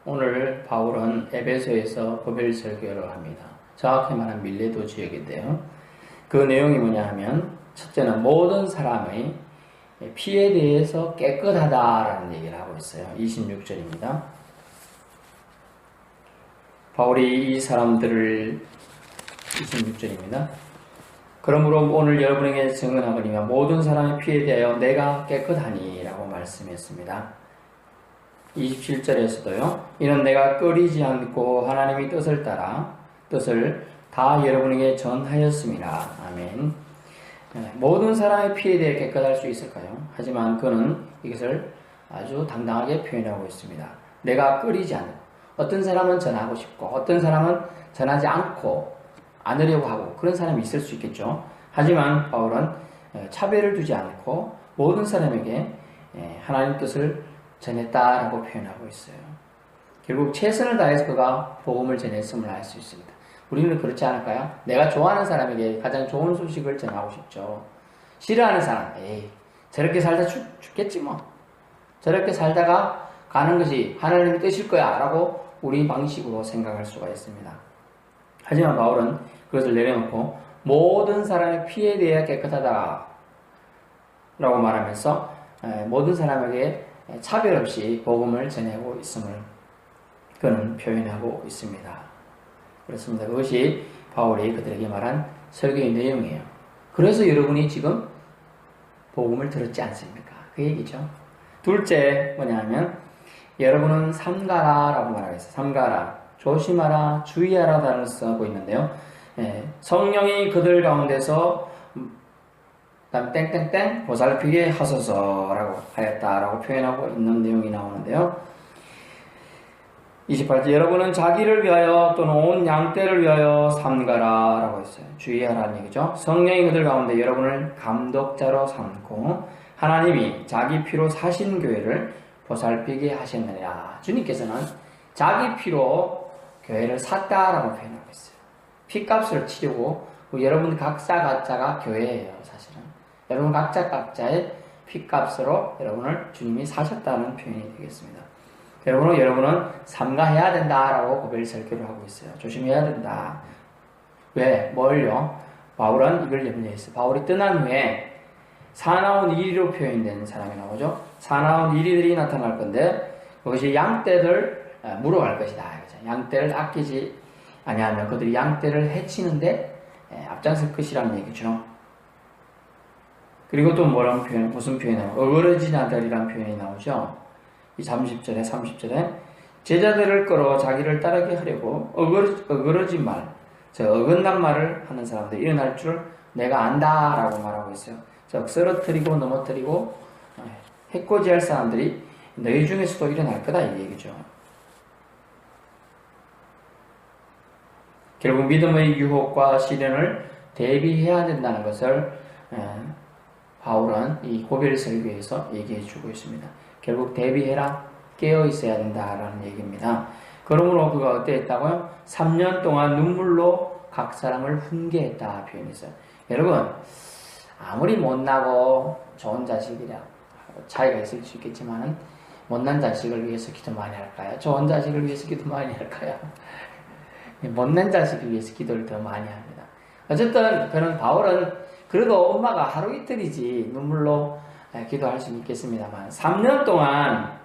오늘 바울은 에베소에서 고별 설교를 합니다. 정확히 말하면 밀레도 지역인데요. 그 내용이 뭐냐 하면 첫째는 모든 사람의 피에 대해서 깨끗하다라는 얘기를 하고 있어요. 26절입니다. 바울이 이 사람들을 26절입니다. 그러므로 오늘 여러분에게 증언하거니와 모든 사람의 피에 대하여 내가 깨끗하니 라고 말씀했습니다. 27절에서도요. 이는 내가 꺼리지 않고 하나님의 뜻을 따라 뜻을 다 여러분에게 전하였습니다. 아멘. 모든 사람의 피에 대해 깨끗할 수 있을까요? 하지만 그는 이것을 아주 당당하게 표현하고 있습니다. 내가 꺼리지 않고 어떤 사람은 전하고 싶고 어떤 사람은 전하지 않고 않으려고 하고 그런 사람이 있을 수 있겠죠. 하지만 바울은 차별을 두지 않고 모든 사람에게 하나님 뜻을 전했다라고 표현하고 있어요. 결국 최선을 다해서 그가 복음을 전했음을 알 수 있습니다. 우리는 그렇지 않을까요? 내가 좋아하는 사람에게 가장 좋은 소식을 전하고 싶죠. 싫어하는 사람, 에이 저렇게 살다 죽겠지 뭐. 저렇게 살다가 가는 것이 하나님의 뜻일 거야 라고 우리 방식으로 생각할 수가 있습니다. 하지만 바울은 그것을 내려놓고 모든 사람의 피에 대해 깨끗하다 라고 말하면서 모든 사람에게 차별 없이 복음을 전하고 있음을 그는 표현하고 있습니다. 그렇습니다. 그것이 바울이 그들에게 말한 설교의 내용이에요. 그래서 여러분이 지금 복음을 들었지 않습니까? 그 얘기죠. 둘째 뭐냐면 여러분은 삼가라 라고 말하겠어요. 삼가라, 조심하라, 주의하라 단어를 쓰고 있는데요. 성령이 그들 가운데서 땡땡땡 보살피게 하소서라고 하였다라고 표현하고 있는 내용이 나오는데요. 28절 여러분은 자기를 위하여 또는 온 양떼를 위하여 삼가라 라고 했어요. 주의하라는 얘기죠. 성령이 그들 가운데 여러분을 감독자로 삼고 하나님이 자기 피로 사신 교회를 보살피게 하셨느니라. 주님께서는 자기 피로 교회를 샀다라고 표현하고 있어요. 피값을 치르고 여러분 각자가 교회예요. 사실은 여러분 각자의 피값으로 여러분을 주님이 사셨다는 표현이 되겠습니다. 여러분은 삼가해야 된다라고 고별 설교를 하고 있어요. 조심해야 된다. 왜? 뭘요? 바울은 이걸 염려했어요. 바울이 떠난 후에 사나운 이리로 표현된 사람이 나오죠. 사나운 이리들이 나타날 건데 그것이 양떼들 물어갈 것이다. 양떼를 아끼지 아니하면 그들이 양떼를 해치는데 앞장설 것이라는 얘기죠. 그리고 또 뭐라는 표현, 무슨 표현이냐면 어그러진 아들이라는 표현이 나오죠. 이 30절에 30절에 제자들을 끌어 자기를 따르게 하려고 어그러진 말, 저 어긋난 말을 하는 사람들이 일어날 줄 내가 안다라고 말하고 있어요. 즉 쓰러뜨리고 넘어뜨리고 해코지할 사람들이 너희 중에서도 일어날 거다 이 얘기죠. 결국 믿음의 유혹과 시련을 대비해야 된다는 것을 바울은 이 고별 설교에서 얘기해 주고 있습니다. 결국 대비해라, 깨어 있어야 된다라는 얘기입니다. 그러므로 그가 어땠다고요? 3년 동안 눈물로 각 사람을 훈계했다 표현했어요. 여러분 아무리 못나고 좋은 자식이라 차이가 있을 수 있겠지만 못난 자식을 위해서 기도 많이 할까요? 좋은 자식을 위해서 기도 많이 할까요? 못난 자식을 위해서 기도를 더 많이 합니다. 어쨌든 그는 바울은 그래도 엄마가 하루 이틀이지 눈물로 기도할 수는 있겠습니다만 3년 동안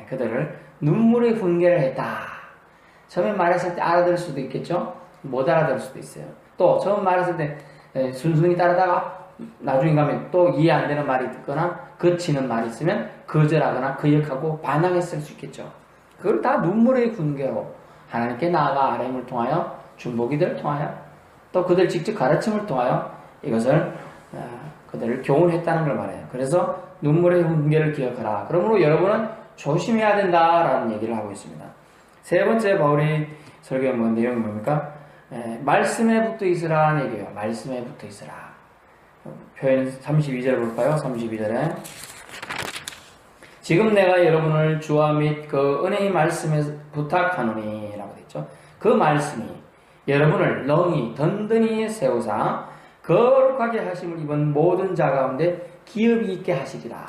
그들을 눈물의 훈계를 했다. 처음에 말했을 때 알아들을 수도 있겠죠. 못 알아들을 수도 있어요. 또 처음 말했을 때 순순히 따르다가 나중에 가면 또 이해 안 되는 말이 있거나 거치는 말이 있으면 거절하거나 거역하고 반항했을 수 있겠죠. 그걸 다 눈물의 훈계로 하나님께 나아가 아뢰임을 통하여 중보기도를 통하여 또 그들 직접 가르침을 통하여 이것을 그들을 교훈했다는 걸 말해요. 그래서 눈물의 훈계를 기억하라. 그러므로 여러분은 조심해야 된다라는 얘기를 하고 있습니다. 세 번째 바울이 설교의 내용이 뭡니까? 말씀에 붙어 있으라는 얘기예요. 말씀에 붙어 있으라. 표현 32절 볼까요? 32절에 지금 내가 여러분을 주와 및 그 은혜의 말씀에 부탁하노니 라고 되어 그 말씀이 여러분을 능히 든든히 세우사 거룩하게 하심을 입은 모든 자 가운데 기업이 있게 하시리라.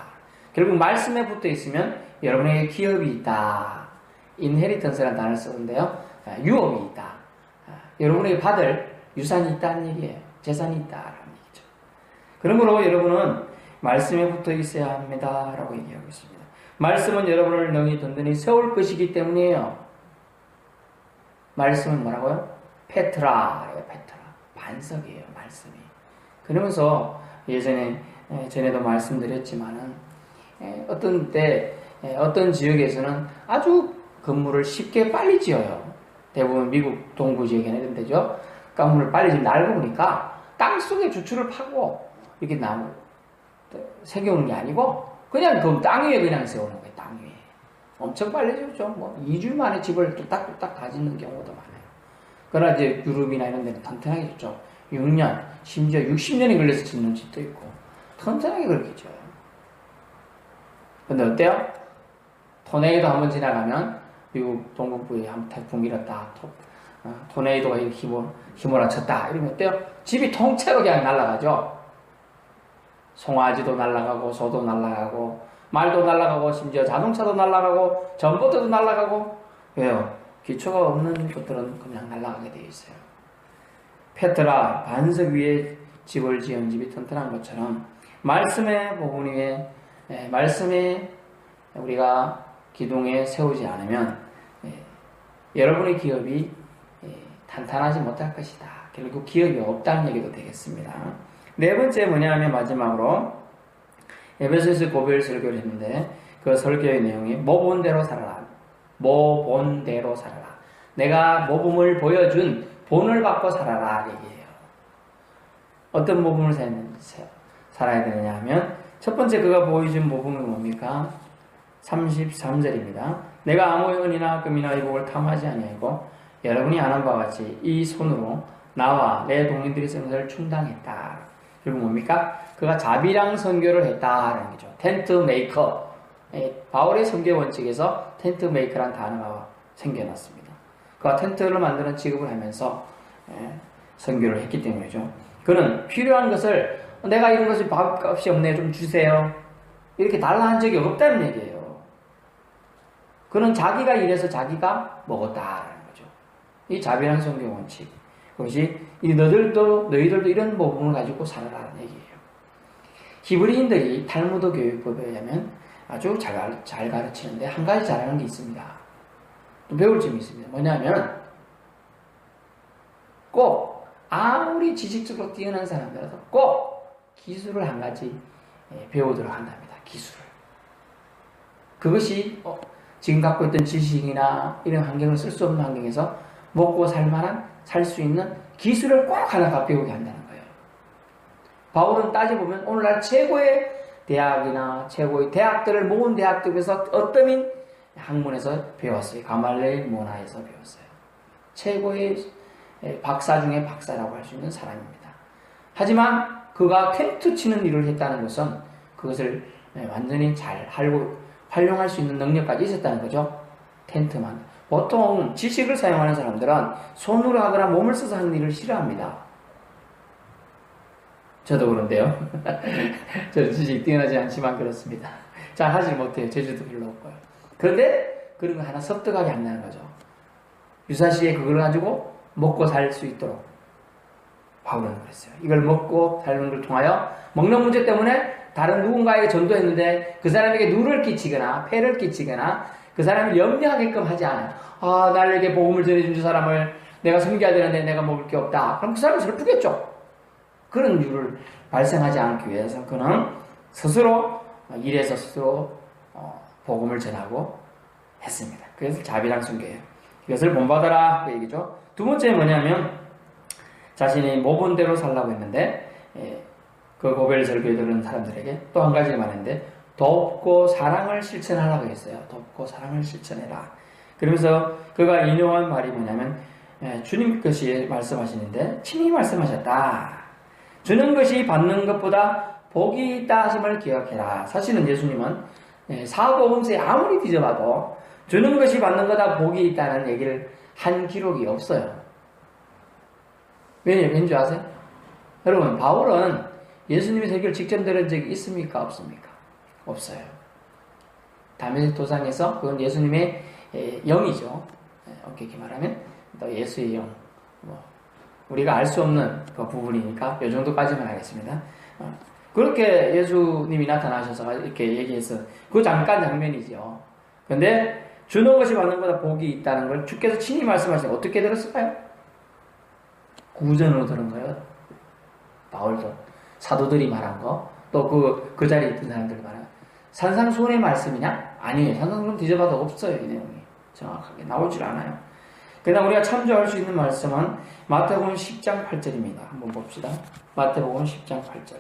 결국 말씀에 붙어 있으면 여러분에게 기업이 있다. inheritance라는 단어를 쓰는데요. 유업이 있다. 여러분에게 받을 유산이 있다는 얘기예요. 재산이 있다라는 얘기죠. 그러므로 여러분은 말씀에 붙어 있어야 합니다. 라고 얘기하고 있습니다. 말씀은 여러분을 능히 든든히 세울 것이기 때문이에요. 말씀은 뭐라고요? 페트라예요. 페트라. 반석이에요. 말씀이. 그러면서 전에도 말씀드렸지만은 어떤 때 어떤 지역에서는 아주 건물을 쉽게 빨리 지어요. 대부분 미국 동부 지역에는 이런 데죠. 건물을 빨리 지면 알고 보니까 땅속에 주추를 파고 이렇게 나무 새겨오는 게 아니고 그냥 그 땅 위에 그냥 세우는 거예요. 땅 위에. 엄청 빨리 지었죠. 뭐 2주 만에 집을 뚝딱뚝딱 다 짓는 경우도 많아요. 그러나 이제 유럽이나 이런 데는 튼튼하게 짓죠. 6년, 심지어 60년이 걸려서 짓는 집도 있고 튼튼하게 그렇게 지어요. 근데 어때요? 토네이도 한번 지나가면 미국 동북부에 한 태풍 일었다. 토네이도가 휘몰아쳤다. 이러면 어때요? 집이 통째로 그냥 날아가죠. 송아지도 날아가고 소도 날아가고 말도 날아가고 심지어 자동차도 날아가고 전봇대도 날아가고. 왜요? 기초가 없는 것들은 그냥 날아가게 되어 있어요. 페트라 반석 위에 집을 지은 집이 튼튼한 것처럼 말씀의 복음 위에 말씀에 우리가 기둥에 세우지 않으면 여러분의 기업이 탄탄하지 못할 것이다. 결국 기업이 없다는 얘기도 되겠습니다. 네 번째 뭐냐면 마지막으로 에베소에서 고별 설교를 했는데 그 설교의 내용이 모본대로 살아라. 모본대로 살아라. 내가 모범을 보여준 본을 받고 살아라 얘기해요. 어떤 모범을 살아야 되느냐 하면 첫 번째 그가 보여준 모범이 뭡니까? 33절입니다. 내가 아무 은이나 금이나 이복을 탐하지 아니하고 여러분이 아는 바와 같이 이 손으로 나와 내 동인들이 쓰는 것을 충당했다. 그리고 뭡니까? 그가 자비랑 선교를 했다라는 거죠. 텐트 메이커. 바울의 선교 원칙에서 텐트 메이커라는 단어가 생겨났습니다. 그가 텐트를 만드는 직업을 하면서 선교를 했기 때문이죠. 그는 필요한 것을 내가 이런 것이 밥값이 없네 좀 주세요. 이렇게 달라 한 적이 없다는 얘기예요. 그는 자기가 일해서 자기가 먹었다라는 거죠. 이 자비랑 선교 원칙. 그것이 너희들도 이런 모범을 가지고 살아라는 얘기예요. 히브리인들이 탈무드 교육법에 의하면 아주 잘 가르치는데 한 가지 잘하는 게 있습니다. 또 배울 점이 있습니다. 뭐냐면 꼭 아무리 지식적으로 뛰어난 사람들라도 꼭 기술을 한 가지 배우도록 한답니다. 기술을. 그것이 지금 갖고 있던 지식이나 이런 환경을 쓸 수 없는 환경에서 먹고 살 수 있는 기술을 꼭 하나 배우게 한다는 거예요. 바울은 따져보면 오늘날 최고의 대학이나 최고의 대학들을 모은 대학들에서 어떠민 학문에서 배웠어요. 가말레일 문화에서 배웠어요. 최고의 박사 중에 박사라고 할 수 있는 사람입니다. 하지만 그가 텐트 치는 일을 했다는 것은 그것을 완전히 잘 활용할 수 있는 능력까지 있었다는 거죠. 텐트만. 보통 지식을 사용하는 사람들은 손으로 하거나 몸을 써서 하는 일을 싫어합니다. 저도 그런데요. 저는 지식이 뛰어나지 않지만 그렇습니다. 잘 하지 못해요. 재주도 별로 없고요. 그런데 그런 거 하나 섭득하게 한다는 거죠. 유사시에 그걸 가지고 먹고 살 수 있도록 바울은 그랬어요. 이걸 먹고 사는 걸 통하여 먹는 문제 때문에 다른 누군가에게 전도했는데 그 사람에게 누를 끼치거나 폐를 끼치거나 그 사람을 염려하게끔 하지 않아요. 나에게 복음을 전해준 저 사람을 내가 섬겨야 되는데 내가 먹을 게 없다. 그럼 그 사람이 슬프겠죠. 그런 이유를 발생하지 않기 위해서 그는 스스로 일해서 스스로 복음을 전하고 했습니다. 그래서 자비랑 순교예요. 이것을 본받아라 그 얘기죠. 두 번째 뭐냐면 자신이 모본대로 살라고 했는데 그 고별 설교에 들은 사람들에게 또 한 가지 말했는데 돕고 사랑을 실천하라고 했어요. 돕고 사랑을 실천해라. 그러면서 그가 인용한 말이 뭐냐면 주님 것이 말씀하시는데 친히 말씀하셨다. 주는 것이 받는 것보다 복이 있다 하심을 기억해라. 사실은 예수님은 사복음서에 아무리 뒤져봐도 주는 것이 받는 것보다 복이 있다는 얘기를 한 기록이 없어요. 왠지 아세요? 여러분 바울은 예수님의 설교를 직접 들은 적이 있습니까? 없습니까? 없어요. 다메섹 도상에서 그건 예수님의 영이죠. 엄격히 말하면 또 예수의 영. 우리가 알 수 없는 그 부분이니까 이 정도까지만 하겠습니다. 그렇게 예수님이 나타나셔서 이렇게 얘기해서 그 잠깐 장면이죠. 근데 주는 것이 받는 것보다 복이 있다는 걸 주께서 친히 말씀하시니 어떻게 들었을까요? 구전으로 들은 거예요. 바울도 사도들이 말한 거, 또 그 자리에 있던 사람들이 말한 거. 산상수훈의 말씀이냐? 아니에요. 산상수훈 뒤져봐도 없어요. 이 내용이 정확하게 나오질 않아요. 그다음 우리가 참조할 수 있는 말씀은 마태복음 10장 8절입니다. 한번 봅시다. 마태복음 10장 8절.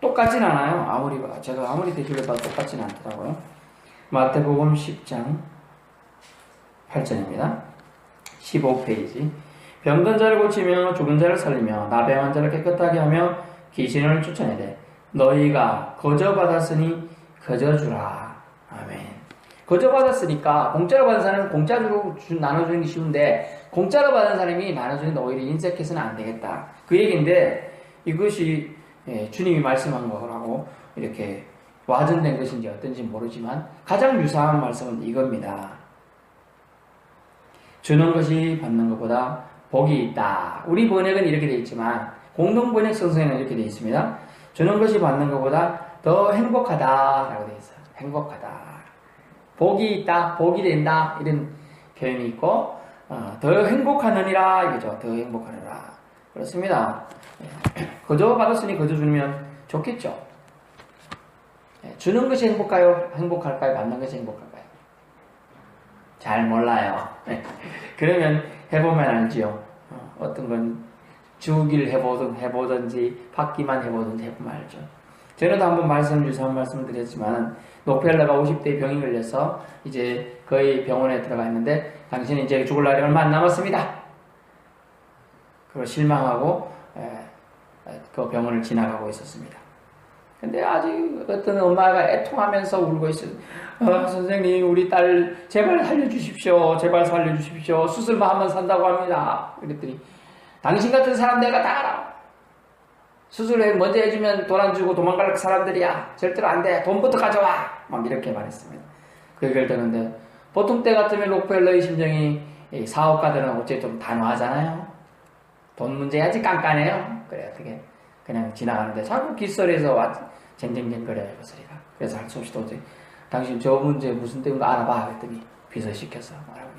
똑같진 않아요. 제가 아무리 대조해봐도 똑같진 않더라고요. 마태복음 10장 8절입니다. 15페이지. 병든 자를 고치며 죽은 자를 살리며 나병한 자를 깨끗하게 하며 귀신을 쫓아내되 너희가 거저 받았으니 거저 주라. 아멘. 거저 받았으니까 공짜로 받은 사람은 공짜로 나눠주는 게 쉬운데 공짜로 받은 사람이 나눠주는 데 오히려 인색해서는 안 되겠다. 그 얘기인데 이것이 주님이 말씀한 거라고 이렇게 와전된 것인지 어떤지 모르지만 가장 유사한 말씀은 이겁니다. 주는 것이 받는 것보다 복이 있다. 우리 번역은 이렇게 되어 있지만 공동 번역 성서에는 이렇게 되어 있습니다. 주는 것이 받는 것보다 더 행복하다라고 되어 있어요. 행복하다. 복이 있다, 복이 된다 이런 표현이 있고 더 행복하느니라 이거죠. 더 행복하느라 그렇습니다. 거저 받았으니 거저 주면 좋겠죠. 주는 것이 행복할까요? 받는 것이 행복할까요? 잘 몰라요. 그러면 해보면 알지요. 어떤 건 주기를 해보든지 받기만 해보든지 해보면 알죠. 전에도 한번 유사한 말씀을 드렸지만 록펠러가 50대에 병이 걸려서 이제 거의 병원에 들어가 있는데 당신은 이제 죽을 날이 얼마 안 남았습니다. 그리고 실망하고 그 병원을 지나가고 있었습니다. 근데 아직 어떤 엄마가 애통하면서 울고 있어요. 선생님 우리 딸 제발 살려주십시오. 제발 살려주십시오. 수술만 하면 산다고 합니다. 그랬더니 당신 같은 사람 내가 다 알아. 수술을 먼저 해주면 돈 안 주고 도망갈 사람들이야. 절대로 안 돼. 돈부터 가져와. 막 이렇게 말했습니다. 그 얘기를 듣는데 보통 때 같으면 록펠러의 심정이 사업가들은 어째 좀 단호하잖아요. 돈 문제야지 깐깐해요. 그래 어떻게 그냥 지나가는데 자꾸 귓소리에서 쟁쟁쟁거려요 그 소리가. 그래서 할 수 없이 도저히 당신 저 문제 무슨 때문인가 알아봐 그랬더니 비서시켜서 말하고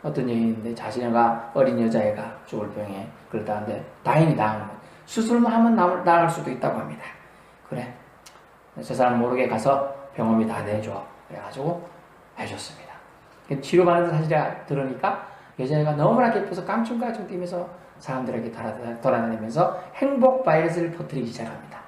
어떤 얘기인데 자신과 어린 여자애가 죽을 병에 그랬다는데 다행히 나은 거예요. 수술만 하면 나을 수도 있다고 합니다. 그래 저 사람 모르게 가서 병원비 다 내줘 그래가지고 해줬습니다. 치료받는 사실을 들으니까 여자애가 너무나 기뻐서 깡충깡충 뛰면서 사람들에게 돌아다니면서 행복 바이러스를 퍼뜨리기 시작합니다.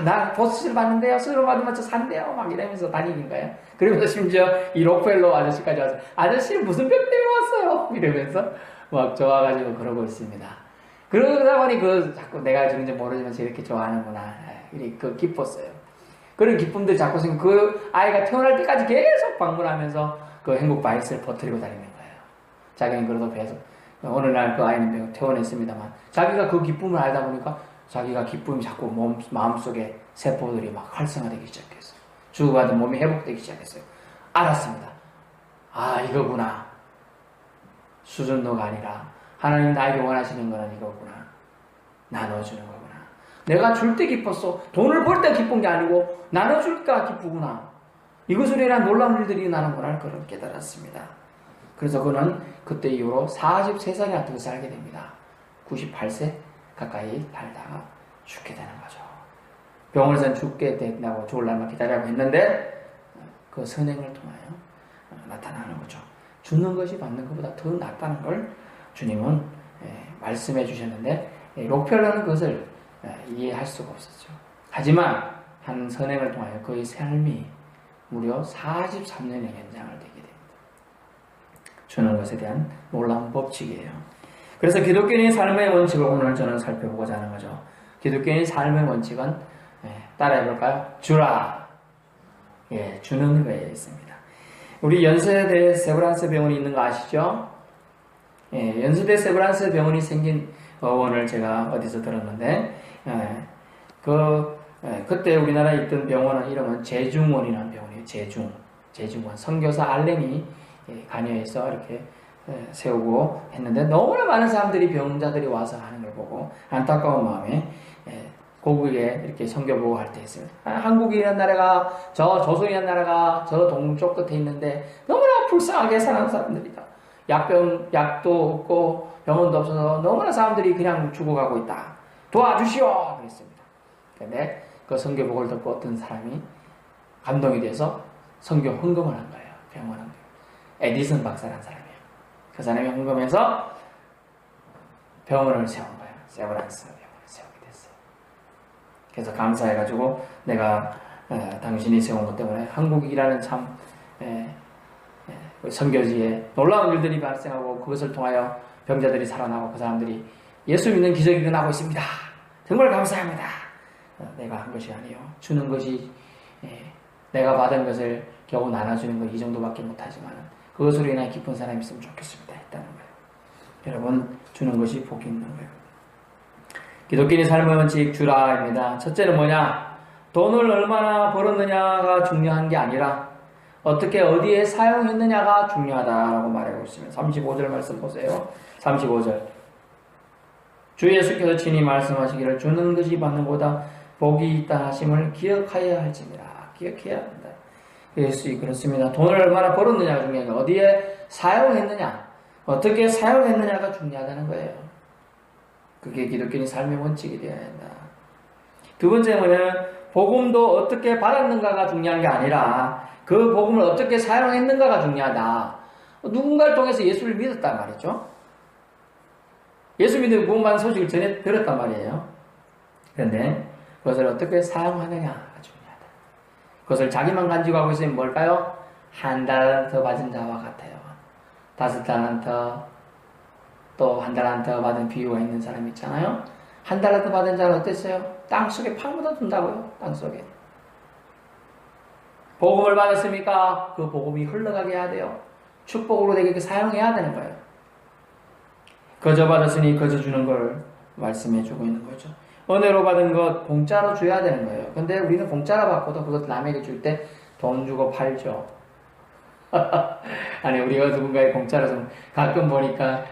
나 보수술 받는데요. 수술 받으면 저 산대요. 막 이러면서 다니는 거예요. 그러면서 심지어 이 록펠러 아저씨까지 와서 아저씨는 무슨 병 때문에 왔어요? 이러면서 막 좋아가지고 그러고 있습니다. 그러다 보니 자꾸 내가 죽는지 모르지만 저렇게 좋아하는구나. 그 기뻤어요. 그런 기쁨들이 자꾸 생기고 그 아이가 태어날 때까지 계속 방문하면서 그 행복 바이러스를 퍼뜨리고 다니는 거예요. 자기는 그래도 배에서 어느 날 그 아이는 퇴원했습니다만 자기가 그 기쁨을 알다 보니까 자기가 기쁨이 자꾸 마음속에 세포들이 막 활성화되기 시작했어요. 죽어가던 몸이 회복되기 시작했어요. 알았습니다. 이거구나. 수준도가 아니라 하나님 나에게 원하시는 거는 이거구나. 나눠주는 거구나. 내가 줄 때 기뻤어. 돈을 벌 때 기쁜 게 아니고 나눠줄까 기쁘구나. 이것으로 인한 놀라운 일들이 나는구나. 그걸 깨달았습니다. 그래서 그는 그때 이후로 43살이나 더 살게 됩니다. 98세 가까이 살다가 죽게 되는 거죠. 병원에서는 죽게 된다고 죽을 날만 기다리라고 했는데 그 선행을 통하여 나타나는 거죠. 주는 것이 받는 것보다 더 낫다는 걸 주님은 말씀해 주셨는데 록펠러는 그것을 이해할 수가 없었죠. 하지만 한 선행을 통하여 그의 삶이 무려 43년의 연장을 되게 됩니다. 주는 것에 대한 놀라운 법칙이에요. 그래서 기독교인의 삶의 원칙을 오늘 저는 살펴보고자 하는 거죠. 기독교인의 삶의 원칙은 따라해볼까요? 주라. 주는 거에 있습니다. 우리 연세대 세브란스 병원이 있는 거 아시죠? 연세대 세브란스 병원이 생긴 어원을 제가 어디서 들었는데 그때 우리나라에 있던 병원은 이름은 제중원이라는 병원이에요. 제중원. 선교사 알렌이 관여해서 이렇게 세우고 했는데 너무나 많은 사람들이 병자들이 와서 하는 걸 보고 안타까운 마음에 고국에 이렇게 선교보고 할 때 했어요. 한국이라는 나라가 저 조선이라는 나라가 저 동쪽 끝에 있는데 너무나 불쌍하게 사는 사람들이다. 약도 없고 병원도 없어서 너무나 사람들이 그냥 죽어가고 있다. 도와주시오! 그랬습니다. 근데 그 선교복을 듣고 어떤 사람이 감동이 돼서 선교 헌금을 한 거예요. 병원 헌금. 에디슨 박사라는 사람이에요. 그 사람이 헌금해서 병원을 세운 거예요. 세브란스 병원을 세우게 됐어요. 그래서 감사해가지고 내가 당신이 세운 것 때문에 한국이라는 참 선교지에 놀라운 일들이 발생하고 그것을 통하여 병자들이 살아나고 그 사람들이 예수 믿는 기적이 일어나고 있습니다. 정말 감사합니다. 내가 한 것이 아니요. 주는 것이 내가 받은 것을 겨우 나눠주는 것 이 정도밖에 못하지만 그것으로 인해 기쁜 사람이 있으면 좋겠습니다. 했다는 거예요. 여러분 주는 것이 복이 있는 거예요. 기독교인의 삶의 원칙 주라입니다. 첫째는 뭐냐? 돈을 얼마나 벌었느냐가 중요한 게 아니라 어떻게 어디에 사용했느냐가 중요하다라고 말하고 있습니다. 35절 말씀 보세요. 35절 주 예수께서 친히 말씀하시기를 주는 것이 받는 것보다 복이 있다 하심을 기억하여야 할지니라. 기억해야 한다. 예수 그렇습니다. 돈을 얼마나 벌었느냐가 중요한 게 어디에 사용했느냐 어떻게 사용했느냐가 중요하다는 거예요. 그게 기독교인 삶의 원칙이 되어야 한다. 두 번째는 복음도 어떻게 받았는가가 중요한 게 아니라 그 복음을 어떻게 사용했는가가 중요하다. 누군가를 통해서 예수를 믿었단 말이죠. 예수 믿는 구원받은 소식을 전해 들었단 말이에요. 그런데 그것을 어떻게 사용하느냐가 중요하다. 그것을 자기만 가지고 하고 있으면 뭘까요? 한 달란트 받은 자와 같아요. 5달란트 또 한 달란트 받은 비유가 있는 사람 있잖아요. 한 달란트 받은 자는 어땠어요? 땅속에 파묻어 둔다고요. 땅속에. 복음을 받았습니까? 그 복음이 흘러가게 해야 돼요. 축복으로 되게 사용해야 되는 거예요. 거저 받았으니 거저 주는 걸 말씀해 주고 있는 거죠. 은혜로 받은 것 공짜로 줘야 되는 거예요. 근데 우리는 공짜로 받고도 그것 남에게 줄 때 돈 주고 팔죠. 아니 우리가 누군가의 공짜로 가끔 보니까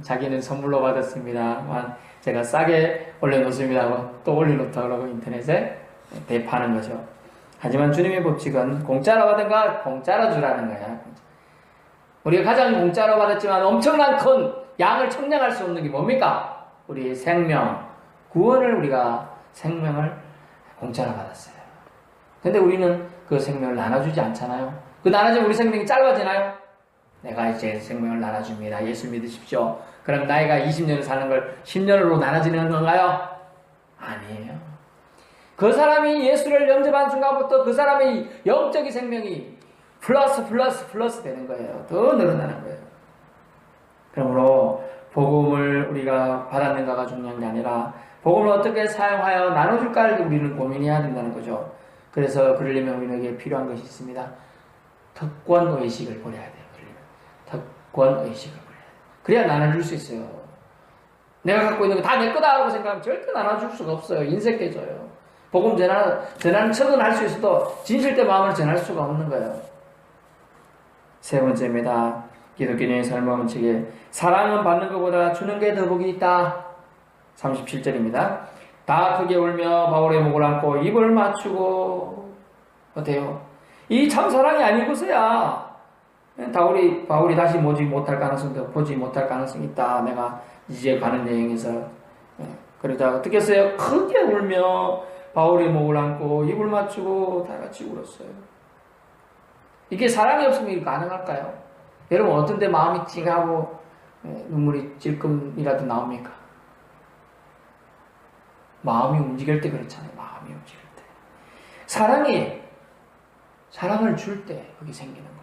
자기는 선물로 받았습니다만 제가 싸게 올려놓습니다 하고 또 올려놓다 그러고 인터넷에 대파는 거죠. 하지만 주님의 법칙은 공짜로 받은 것 공짜로 주라는 거야. 우리가 가장 공짜로 받았지만 엄청난 큰 양을 청량할 수 없는 게 뭡니까? 우리의 생명, 구원을 우리가 생명을 공짜로 받았어요. 근데 우리는 그 생명을 나눠주지 않잖아요. 그 나눠주면 우리 생명이 짧아지나요? 내가 이제 생명을 나눠줍니다. 예수 믿으십시오. 그럼 나이가 20년을 사는 걸 10년으로 나눠지는 건가요? 아니에요. 그 사람이 예수를 영접한 순간부터 그 사람의 영적인 생명이 플러스 되는 거예요. 더 늘어나는 거예요. 그러므로 복음을 우리가 받았는가가 중요한 게 아니라 복음을 어떻게 사용하여 나눠줄까를 우리는 고민해야 된다는 거죠. 그래서 그러려면 우리에게 필요한 것이 있습니다. 특권의식을 버려야 돼요. 특권의식을 버려야 돼요. 그래야 나눠줄 수 있어요. 내가 갖고 있는 거 다 내 거다라고 생각하면 절대 나눠줄 수가 없어요. 인색해져요. 복음 전하는 척은 할 수 있어도 진실된 마음을 전할 수가 없는 거예요. 세 번째입니다. 기독교인의 삶의 원칙에 사랑은 받는 것보다 주는 게 더 복이 있다. 37절입니다. 다 크게 울며 바울의 목을 안고 입을 맞추고 어때요? 이 참 사랑이 아니고서야 바울이 다시 보지 못할 가능성이 있다. 내가 이제 가는 여행에서 그러다 어떻게 했어요? 크게 울며 바울의 목을 안고 입을 맞추고 다 같이 울었어요. 이게 사랑이 없으면 이게 가능할까요? 여러분 어떤 데 마음이 찡하고 눈물이 찔끔이라도 나옵니까? 마음이 움직일 때 그렇잖아요. 마음이 움직일 때. 사랑을 줄 때 그게 생기는 거예요.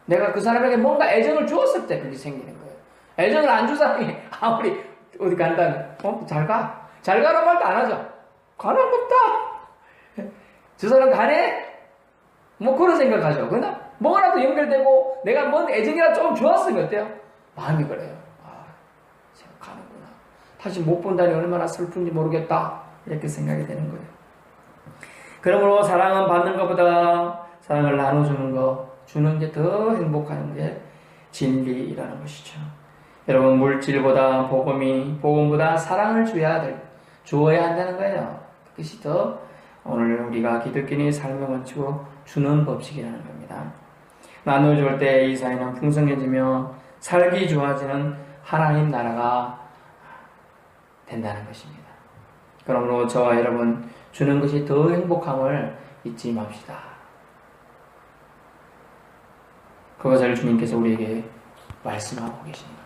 내가 그 사람에게 뭔가 애정을 주었을 때 그게 생기는 거예요. 애정을 안 준 사람이 아무리 어디 간다면 잘 가. 잘 가라고 할 때 안 하죠. 가는 없다. 저 사람 가네? 뭐 그런 생각하죠. 그러나 뭐라도 연결되고 내가 뭔 애정이라 좀 주었으면 어때요? 마음이 그래요. 아, 제가 가는구나. 다시 못 본다니 얼마나 슬픈지 모르겠다. 이렇게 생각이 되는 거예요. 그러므로 사랑은 받는 것보다 사랑을 나눠주는 거 주는 게 더 행복한 게 진리라는 것이죠. 여러분, 물질보다 복음보다 사랑을 주어야 한다는 거예요. 그것이 더 오늘 우리가 기독교인의 삶의 원칙으로 주는 법칙이라는 겁니다. 나누어줄 때 이 사회는 풍성해지며 살기 좋아지는 하나님 나라가 된다는 것입니다. 그러므로 저와 여러분, 주는 것이 더 행복함을 잊지 맙시다. 그것을 주님께서 우리에게 말씀하고 계십니다.